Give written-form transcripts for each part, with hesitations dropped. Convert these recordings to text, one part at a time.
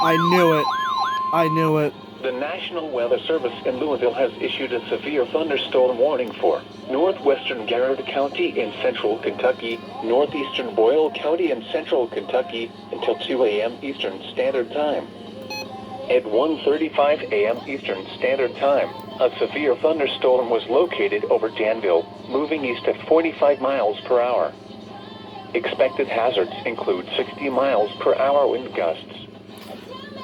I knew it. I knew it. The National Weather Service in Louisville has issued a severe thunderstorm warning for northwestern Garrett County in central Kentucky, northeastern Boyle County in central Kentucky until 2 a.m. Eastern Standard Time. At 1:35 a.m. Eastern Standard Time, a severe thunderstorm was located over Danville, moving east at 45 miles per hour. Expected hazards include 60 miles per hour wind gusts.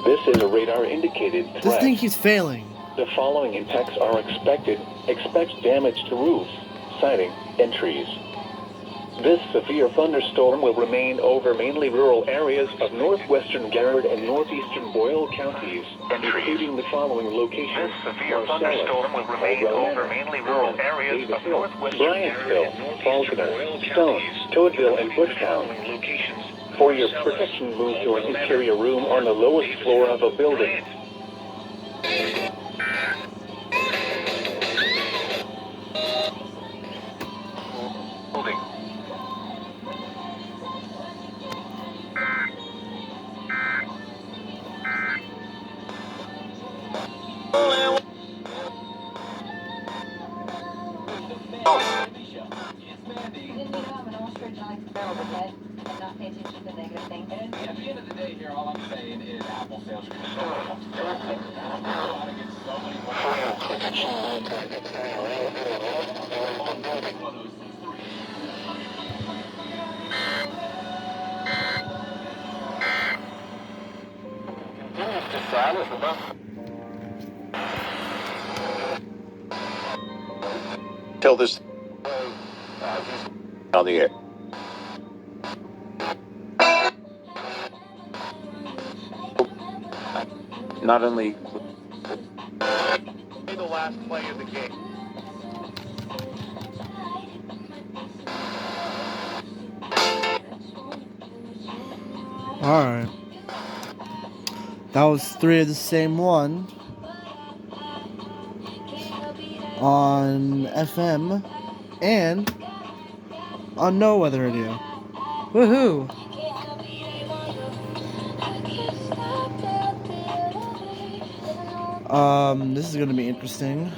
This is a radar-indicated threat. This thing keeps failing. The following impacts are expected. Expect damage to roofs, siding, and trees. This severe thunderstorm will remain over mainly rural areas of northwestern Garrett and northeastern Boyle counties, including the following locations: This severe thunderstorm will remain over mainly rural areas of northwestern Bryansville, Faulkner, Stone, Toadville, and Bushtown. For your protection, move to an interior room on the lowest floor of a building. At the end of the day here, all I'm saying is Apple sales are Tell this on the air. Not only the last play of the game. Alright. That was 3 of the same one. On FM. And on No Weather Radio. Woohoo! This is gonna be interesting.